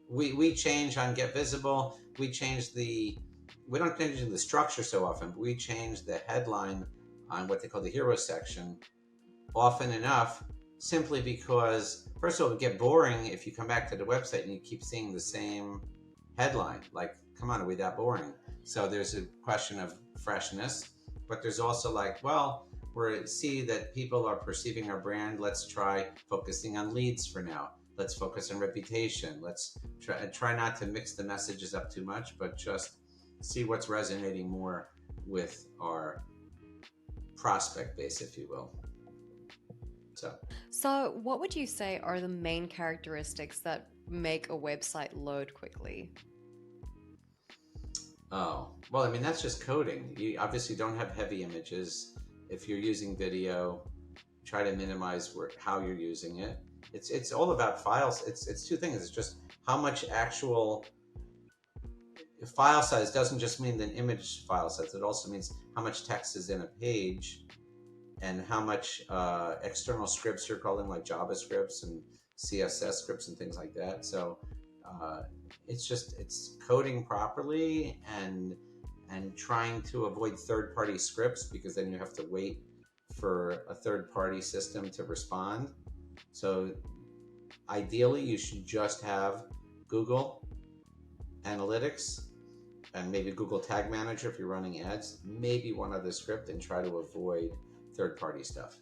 We change on Get Visible. We don't change the structure so often, but we change the headline on what they call the hero section often enough, simply because, first of all, it would get boring if you come back to the website and you keep seeing the same headline. Like, come on, are we that boring? So there's a question of freshness, but there's also like, well, we see that people are perceiving our brand. Let's try focusing on leads for now. Let's focus on reputation. Let's try not to mix the messages up too much, but just see what's resonating more with our prospect base, if you will. So what would you say are the main characteristics that make a website load quickly? Oh, well, I mean, that's just coding. You obviously don't have heavy images. If you're using video, try to minimize how you're using it. It's all about files. It's two things. It's just how much actual file size doesn't just mean an image file size. It also means how much text is in a page and how much external scripts you're calling, like JavaScripts and CSS scripts and things like that. So it's coding properly and trying to avoid third-party scripts, because then you have to wait for a third-party system to respond. So ideally, you should just have Google Analytics and maybe Google Tag Manager if you're running ads, maybe one other script, and try to avoid third-party stuff.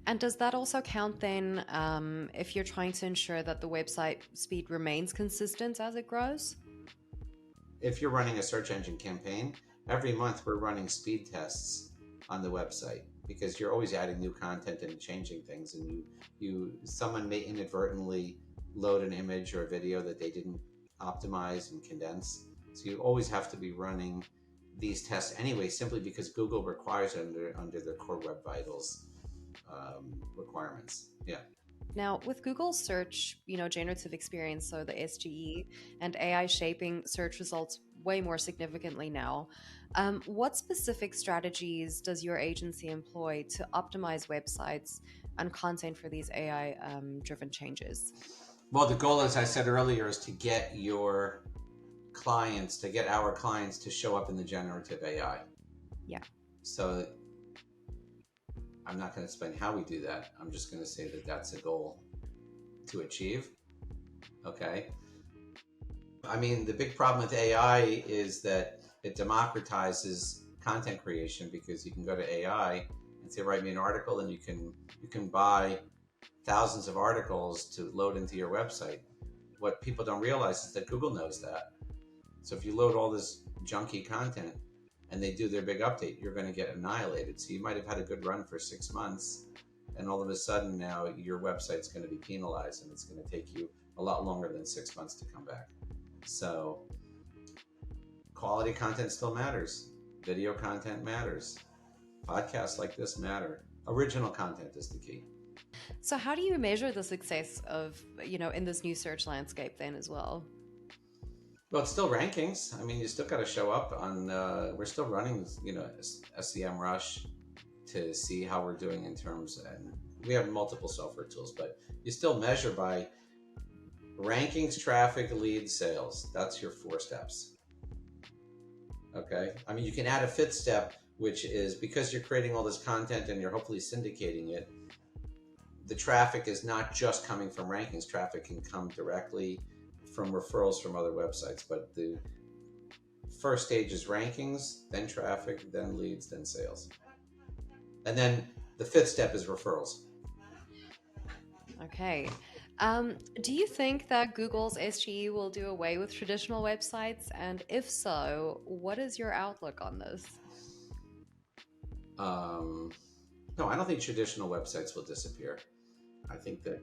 And does that also count then if you're trying to ensure that the website speed remains consistent as it grows? If you're running a search engine campaign, every month we're running speed tests on the website, because you're always adding new content and changing things, and someone may inadvertently load an image or a video that they didn't optimize and condense. So you always have to be running these tests anyway, simply because Google requires it under their core Web Vitals requirements. Yeah. Now, with Google search, generative experience, so the SGE, and AI shaping search results way more significantly now, what specific strategies does your agency employ to optimize websites and content for these AI-driven changes? Well, the goal, as I said earlier, is to get our clients to show up in the generative AI. Yeah. So I'm not going to explain how we do that. I'm just going to say that that's a goal to achieve. Okay. I mean, the big problem with AI is that it democratizes content creation, because you can go to AI and say, write me an article, and you can buy thousands of articles to load into your website. What people don't realize is that Google knows that. So if you load all this junky content and they do their big update, you're going to get annihilated. So you might have had a good run for 6 months, and all of a sudden now your website's going to be penalized, and it's going to take you a lot longer than 6 months to come back. So quality content still matters. Video content matters. Podcasts like this matter. Original content is the key. So how do you measure the success of, in this new search landscape then as well? Well, it's still rankings. I mean, you still got to show up on, we're still running, DesignRush to see how we're doing in terms, and we have multiple software tools, but you still measure by rankings, traffic, leads, sales. That's your 4 steps. Okay. I mean, you can add a 5th step, which is, because you're creating all this content and you're hopefully syndicating it, the traffic is not just coming from rankings. Traffic can come directly from referrals from other websites, but the first stage is rankings, then traffic, then leads, then sales. And then the 5th step is referrals. Okay. Do you think that Google's SGE will do away with traditional websites? And if so, what is your outlook on this? No, I don't think traditional websites will disappear. I think that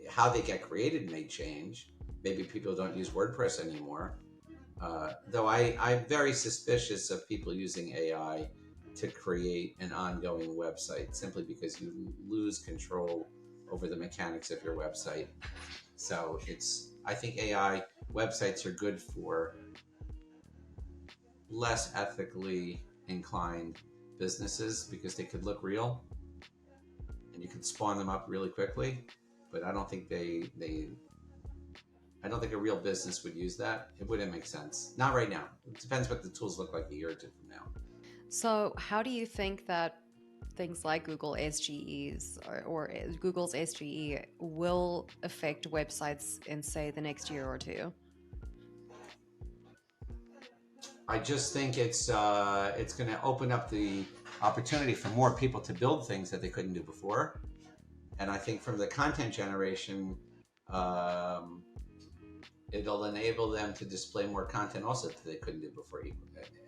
how they get created may change. Maybe people don't use WordPress anymore. Though I'm very suspicious of people using AI to create an ongoing website, simply because you lose control over the mechanics of your website. So I think AI websites are good for less ethically inclined businesses, because they could look real. and you can spawn them up really quickly. But I don't think I don't think a real business would use that. It wouldn't make sense. Not right now. It depends what the tools look like a year or two from now. So, how do you think that things like Google SGEs or Google's SGE will affect websites in, say, the next year or two? I just think it's going to open up the opportunity for more people to build things that they couldn't do before. And I think from the content generation, it'll enable them to display more content also that they couldn't do before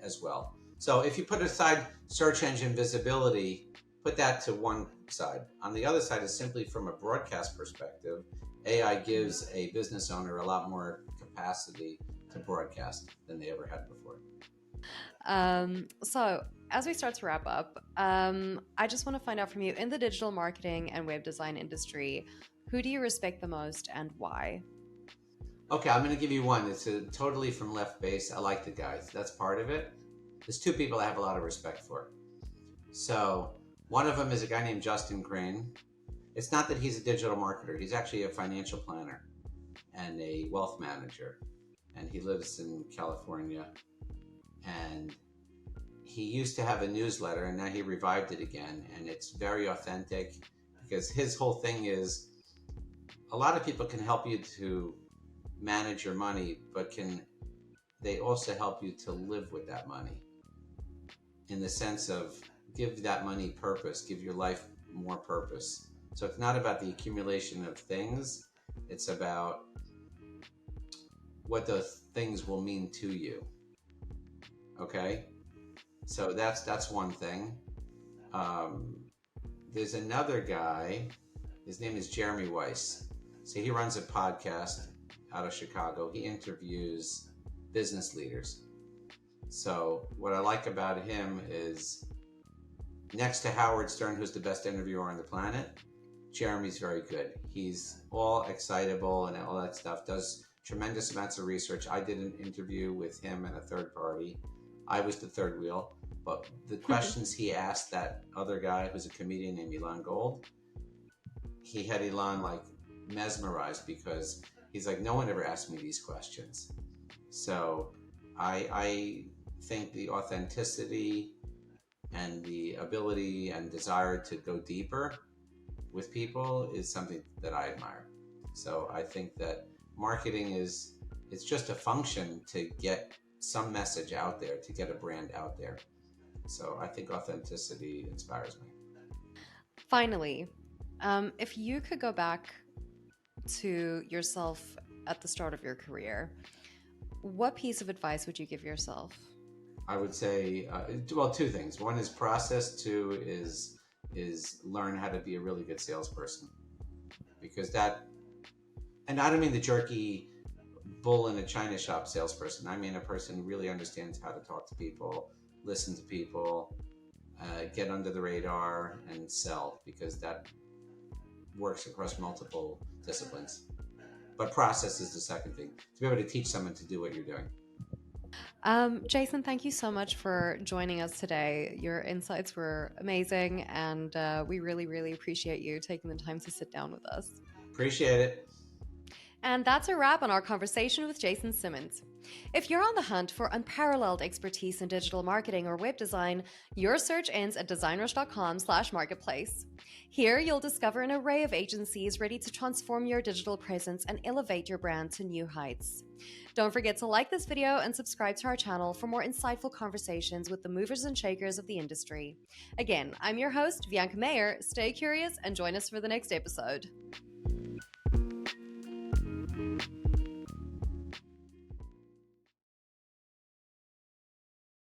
as well. So if you put aside search engine visibility, put that to one side. On the other side is simply from a broadcast perspective, AI gives a business owner a lot more capacity to broadcast than they ever had before. So as we start to wrap up, I just want to find out from you, in the digital marketing and web design industry, who do you respect the most and why? Okay, I'm going to give you one. It's totally from left base. I like the guys. That's part of it. There's two people I have a lot of respect for. So one of them is a guy named Justin Crane. It's not that he's a digital marketer. He's actually a financial planner and a wealth manager. And he lives in California. And he used to have a newsletter, and now he revived it again. And it's very authentic because his whole thing is a lot of people can help you to manage your money, but can they also help you to live with that money in the sense of give that money purpose, give your life more purpose. So it's not about the accumulation of things, it's about what those things will mean to you. Okay, so that's one thing. There's another guy, his name is Jeremy Weiss. So he runs a podcast out of Chicago. He interviews business leaders. So what I like about him is next to Howard Stern, who's the best interviewer on the planet, Jeremy's very good. He's all excitable and all that stuff, does tremendous amounts of research. I did an interview with him and a third party. I was the third wheel, but the questions he asked that other guy who's a comedian named Elon Gold, he had Elon like mesmerized because he's like, no one ever asked me these questions. So I think the authenticity and the ability and desire to go deeper with people is something that I admire. So I think that marketing it's just a function to get some message out there, to get a brand out there. So I think authenticity inspires me. Finally, if you could go back to yourself at the start of your career, what piece of advice would you give yourself? I would say, well, two things. One is process. Two is learn how to be a really good salesperson, because that, and I don't mean the jerky bull in a china shop salesperson. I mean a person who really understands how to talk to people, listen to people, get under the radar and sell, because that works across multiple disciplines. But process is the second thing, to be able to teach someone to do what you're doing. Jason, thank you so much for joining us today. Your insights were amazing, and we really, really appreciate you taking the time to sit down with us. Appreciate it. And that's a wrap on our conversation with Jason Simmons. If you're on the hunt for unparalleled expertise in digital marketing or web design, your search ends at designrush.com/marketplace. Here, you'll discover an array of agencies ready to transform your digital presence and elevate your brand to new heights. Don't forget to like this video and subscribe to our channel for more insightful conversations with the movers and shakers of the industry. Again, I'm your host, Bianca Mayer. Stay curious and join us for the next episode.